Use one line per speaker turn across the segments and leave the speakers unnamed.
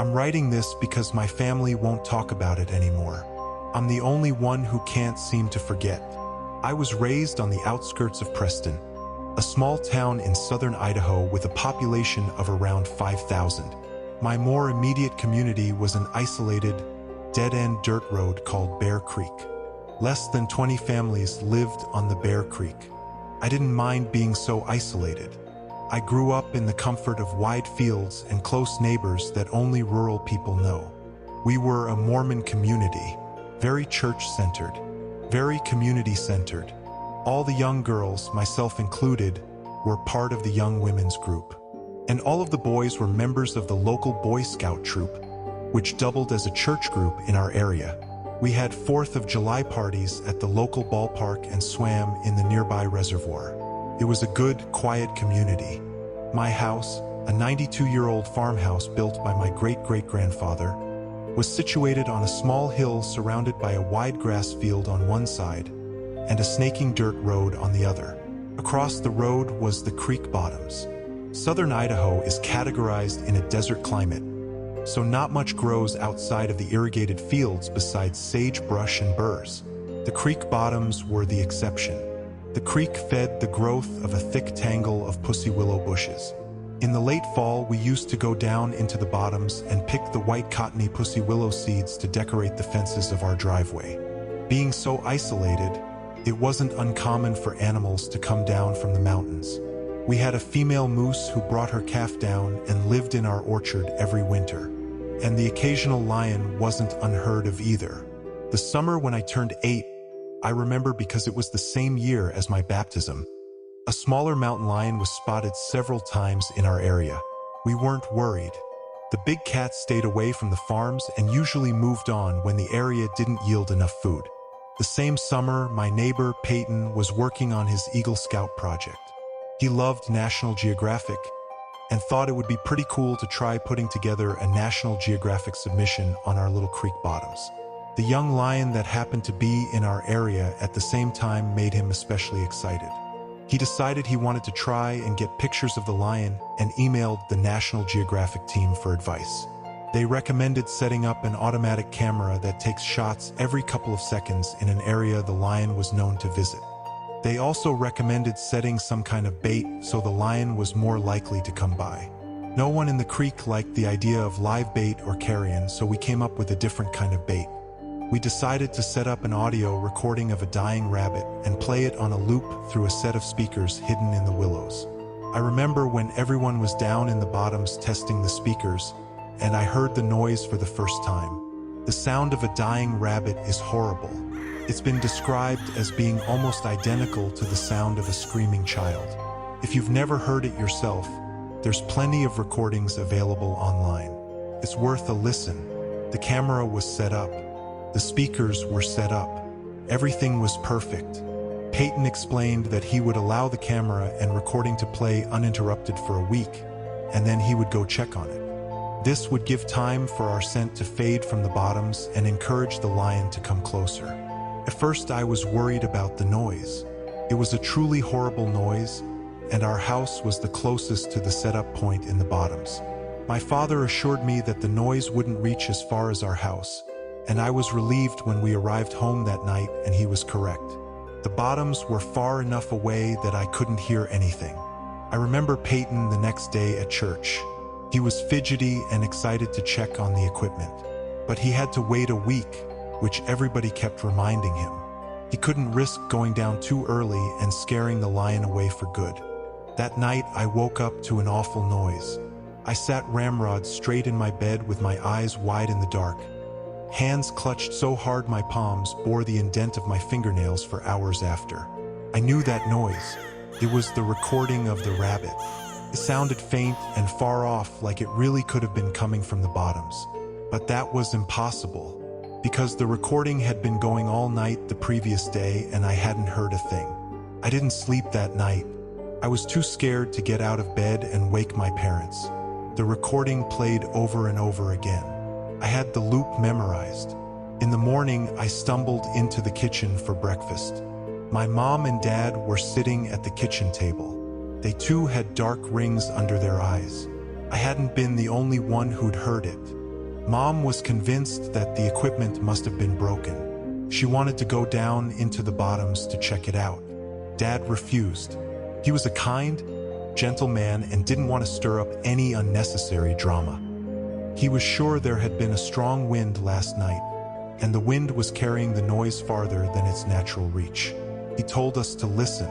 I'm writing this because my family won't talk about it anymore. I'm the only one who can't seem to forget. I was raised on the outskirts of Preston, a small town in southern Idaho with a population of around 5,000. My more immediate community was an isolated, dead-end dirt road called Bear Creek. Less than 20 families lived on the Bear Creek. I didn't mind being so isolated. I grew up in the comfort of wide fields and close neighbors that only rural people know. We were a Mormon community, very church-centered, very community-centered. All the young girls, myself included, were part of the young women's group. And all of the boys were members of the local Boy Scout troop, which doubled as a church group in our area. We had 4th of July parties at the local ballpark and swam in the nearby reservoir. It was a good, quiet community. My house, a 92-year-old farmhouse built by my great-great-grandfather, was situated on a small hill surrounded by a wide grass field on one side and a snaking dirt road on the other. Across the road was the creek bottoms. Southern Idaho is categorized in a desert climate, so not much grows outside of the irrigated fields besides sagebrush and burrs. The creek bottoms were the exception. The creek fed the growth of a thick tangle of pussy willow bushes. In the late fall, we used to go down into the bottoms and pick the white cottony pussy willow seeds to decorate the fences of our driveway. Being so isolated, it wasn't uncommon for animals to come down from the mountains. We had a female moose who brought her calf down and lived in our orchard every winter. And the occasional lion wasn't unheard of either. The summer when I turned 8, I remember because it was the same year as my baptism. A smaller mountain lion was spotted several times in our area. We weren't worried. The big cats stayed away from the farms and usually moved on when the area didn't yield enough food. The same summer, my neighbor Payton was working on his Eagle Scout project. He loved National Geographic and thought it would be pretty cool to try putting together a National Geographic submission on our little creek bottoms. The young lion that happened to be in our area at the same time made him especially excited. He decided he wanted to try and get pictures of the lion and emailed the National Geographic team for advice. They recommended setting up an automatic camera that takes shots every couple of seconds in an area the lion was known to visit. They also recommended setting some kind of bait so the lion was more likely to come by. No one in the creek liked the idea of live bait or carrion, so we came up with a different kind of bait. We decided to set up an audio recording of a dying rabbit and play it on a loop through a set of speakers hidden in the willows. I remember when everyone was down in the bottoms testing the speakers, and I heard the noise for the first time. The sound of a dying rabbit is horrible. It's been described as being almost identical to the sound of a screaming child. If you've never heard it yourself, there's plenty of recordings available online. It's worth a listen. The camera was set up. The speakers were set up. Everything was perfect. Payton explained that he would allow the camera and recording to play uninterrupted for a week, and then he would go check on it. This would give time for our scent to fade from the bottoms and encourage the lion to come closer. At first, I was worried about the noise. It was a truly horrible noise, and our house was the closest to the setup point in the bottoms. My father assured me that the noise wouldn't reach as far as our house, and I was relieved when we arrived home that night and he was correct. The bottoms were far enough away that I couldn't hear anything. I remember Payton the next day at church. He was fidgety and excited to check on the equipment, but he had to wait a week, which everybody kept reminding him. He couldn't risk going down too early and scaring the lion away for good. That night, I woke up to an awful noise. I sat ramrod straight in my bed with my eyes wide in the dark. Hands clutched so hard my palms bore the indent of my fingernails for hours after. I knew that noise. It was the recording of the rabbit. It sounded faint and far off, like it really could have been coming from the bottoms. But that was impossible, because the recording had been going all night the previous day and I hadn't heard a thing. I didn't sleep that night. I was too scared to get out of bed and wake my parents. The recording played over and over again. I had the loop memorized. In the morning, I stumbled into the kitchen for breakfast. My mom and dad were sitting at the kitchen table. They too had dark rings under their eyes. I hadn't been the only one who'd heard it. Mom was convinced that the equipment must have been broken. She wanted to go down into the bottoms to check it out. Dad refused. He was a kind, gentle man and didn't want to stir up any unnecessary drama. He was sure there had been a strong wind last night, and the wind was carrying the noise farther than its natural reach. He told us to listen.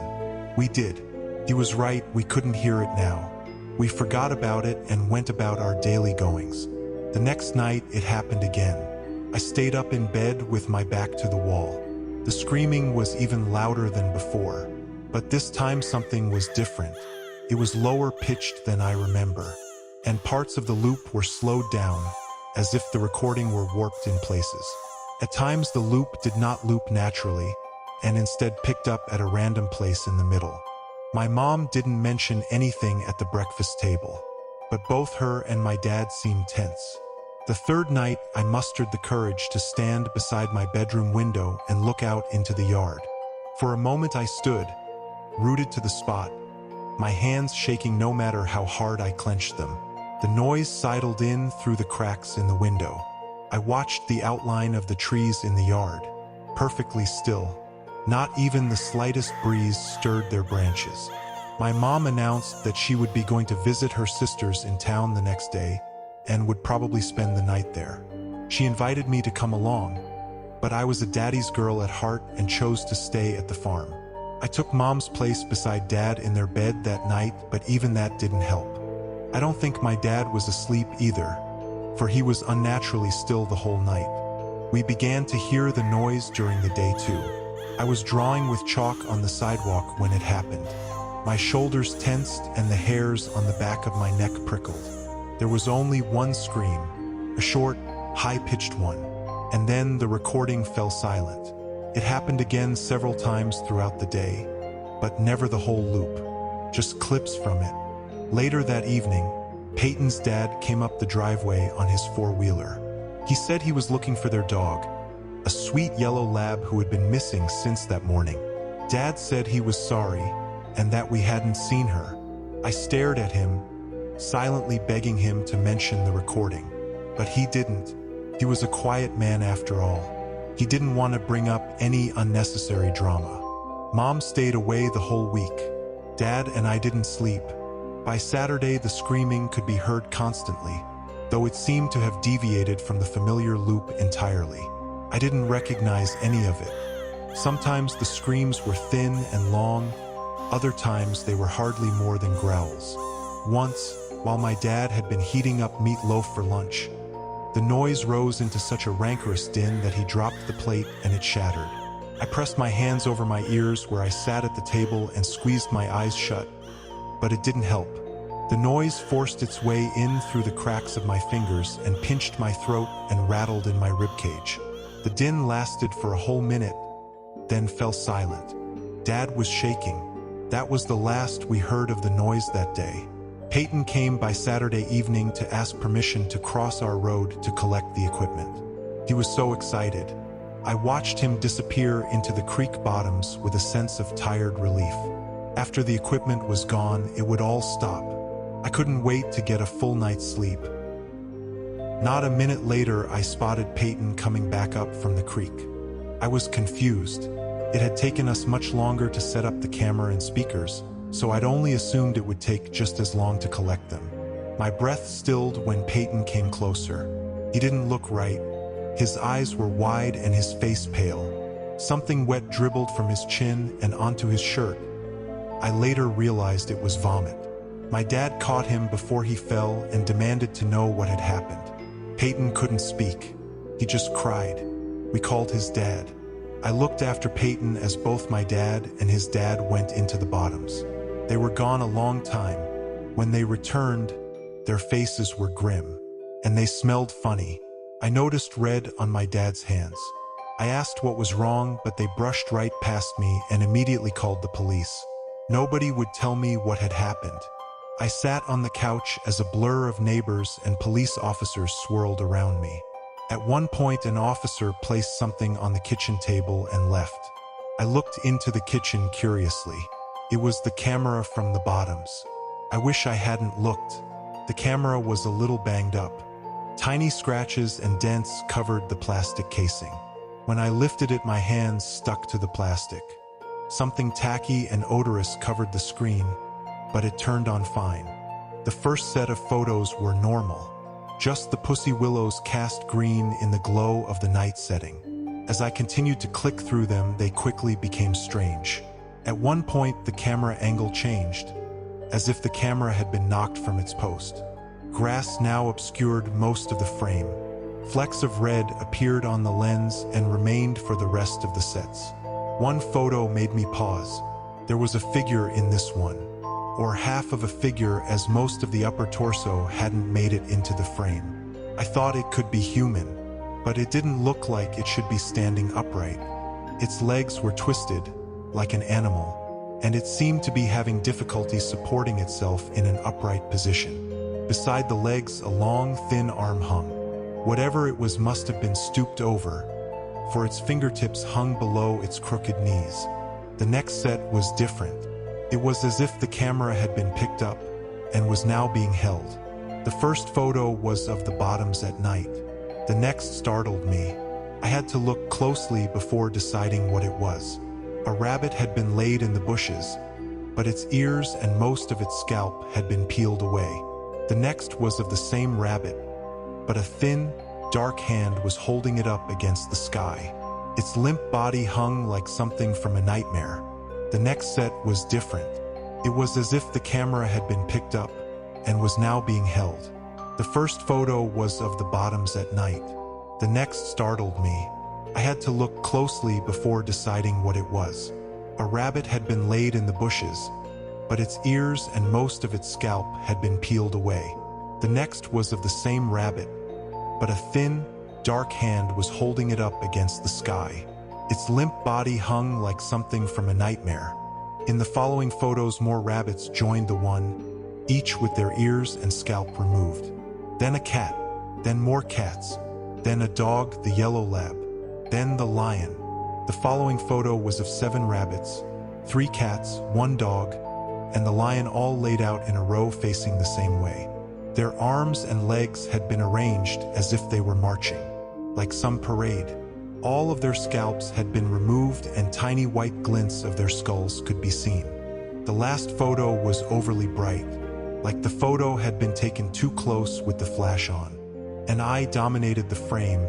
We did. He was right, we couldn't hear it now. We forgot about it and went about our daily goings. The next night, it happened again. I stayed up in bed with my back to the wall. The screaming was even louder than before, but this time something was different. It was lower pitched than I remember, and parts of the loop were slowed down, as if the recording were warped in places. At times the loop did not loop naturally, and instead picked up at a random place in the middle. My mom didn't mention anything at the breakfast table, but both her and my dad seemed tense. The third night, I mustered the courage to stand beside my bedroom window and look out into the yard. For a moment I stood, rooted to the spot, my hands shaking no matter how hard I clenched them. The noise sidled in through the cracks in the window. I watched the outline of the trees in the yard, perfectly still. Not even the slightest breeze stirred their branches. My mom announced that she would be going to visit her sisters in town the next day, and would probably spend the night there. She invited me to come along, but I was a daddy's girl at heart and chose to stay at the farm. I took Mom's place beside Dad in their bed that night, but even that didn't help. I don't think my dad was asleep either, for he was unnaturally still the whole night. We began to hear the noise during the day too. I was drawing with chalk on the sidewalk when it happened. My shoulders tensed and the hairs on the back of my neck prickled. There was only one scream, a short, high-pitched one, and then the recording fell silent. It happened again several times throughout the day, but never the whole loop, just clips from it. Later that evening, Payton's dad came up the driveway on his four-wheeler. He said he was looking for their dog, a sweet yellow lab who had been missing since that morning. Dad said he was sorry, and that we hadn't seen her. I stared at him, silently begging him to mention the recording. But he didn't. He was a quiet man after all. He didn't want to bring up any unnecessary drama. Mom stayed away the whole week. Dad and I didn't sleep. By Saturday, the screaming could be heard constantly, though it seemed to have deviated from the familiar loop entirely. I didn't recognize any of it. Sometimes the screams were thin and long, other times they were hardly more than growls. Once, while my dad had been heating up meatloaf for lunch, the noise rose into such a rancorous din that he dropped the plate and it shattered. I pressed my hands over my ears where I sat at the table and squeezed my eyes shut, but it didn't help. The noise forced its way in through the cracks of my fingers and pinched my throat and rattled in my ribcage. The din lasted for a whole minute, then fell silent. Dad was shaking. That was the last we heard of the noise that day. Payton came by Saturday evening to ask permission to cross our road to collect the equipment. He was so excited. I watched him disappear into the creek bottoms with a sense of tired relief. After the equipment was gone, it would all stop. I couldn't wait to get a full night's sleep. Not a minute later, I spotted Payton coming back up from the creek. I was confused. It had taken us much longer to set up the camera and speakers, so I'd only assumed it would take just as long to collect them. My breath stilled when Payton came closer. He didn't look right. His eyes were wide and his face pale. Something wet dribbled from his chin and onto his shirt. I later realized it was vomit. My dad caught him before he fell and demanded to know what had happened. Payton couldn't speak. He just cried. We called his dad. I looked after Payton as both my dad and his dad went into the bottoms. They were gone a long time. When they returned, their faces were grim, and they smelled funny. I noticed red on my dad's hands. I asked what was wrong, but they brushed right past me and immediately called the police. Nobody would tell me what had happened. I sat on the couch as a blur of neighbors and police officers swirled around me. At one point, an officer placed something on the kitchen table and left. I looked into the kitchen curiously. It was the camera from the bottoms. I wish I hadn't looked. The camera was a little banged up. Tiny scratches and dents covered the plastic casing. When I lifted it, my hands stuck to the plastic. Something tacky and odorous covered the screen, but it turned on fine. The first set of photos were normal, just the pussy willows cast green in the glow of the night setting. As I continued to click through them, they quickly became strange. At one point, the camera angle changed, as if the camera had been knocked from its post. Grass now obscured most of the frame. Flecks of red appeared on the lens and remained for the rest of the sets. One photo made me pause. There was a figure in this one, or half of a figure, as most of the upper torso hadn't made it into the frame. I thought it could be human, but it didn't look like it should be standing upright. Its legs were twisted, like an animal, and it seemed to be having difficulty supporting itself in an upright position. Beside the legs, a long, thin arm hung. Whatever it was must have been stooped over, for its fingertips hung below its crooked knees. The next set was different. It was as if the camera had been picked up and was now being held. The first photo was of the bottoms at night. The next startled me. I had to look closely before deciding what it was. A rabbit had been laid in the bushes, but its ears and most of its scalp had been peeled away. The next was of the same rabbit, but a thin, dark hand was holding it up against the sky. Its limp body hung like something from a nightmare. The next set was different. It was as if the camera had been picked up and was now being held. The first photo was of the bottoms at night. The next startled me. I had to look closely before deciding what it was. A rabbit had been laid in the bushes, but its ears and most of its scalp had been peeled away. The next was of the same rabbit, but a thin, dark hand was holding it up against the sky. Its limp body hung like something from a nightmare. In the following photos, more rabbits joined the one, each with their ears and scalp removed. Then a cat, then more cats, then a dog, the yellow lab, then the lion. The following photo was of 7 rabbits, 3 cats, 1 dog, and the lion, all laid out in a row facing the same way. Their arms and legs had been arranged as if they were marching, like some parade. All of their scalps had been removed and tiny white glints of their skulls could be seen. The last photo was overly bright, like the photo had been taken too close with the flash on. An eye dominated the frame,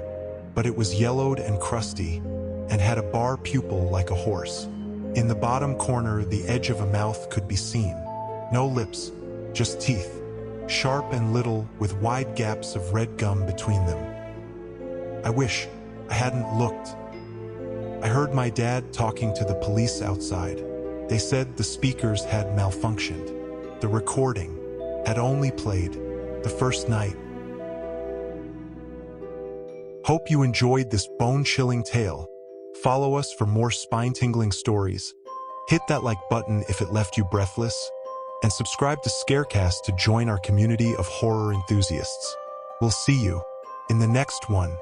but it was yellowed and crusty, and had a bar pupil like a horse. In the bottom corner, the edge of a mouth could be seen. No lips, just teeth, sharp and little, with wide gaps of red gum between them. I wish I hadn't looked. I heard my dad talking to the police outside. They said the speakers had malfunctioned. The recording had only played the first night. Hope you enjoyed this bone-chilling tale. Follow us for more spine-tingling stories. Hit that like button if it left you breathless, and subscribe to Scarecast to join our community of horror enthusiasts. We'll see you in the next one.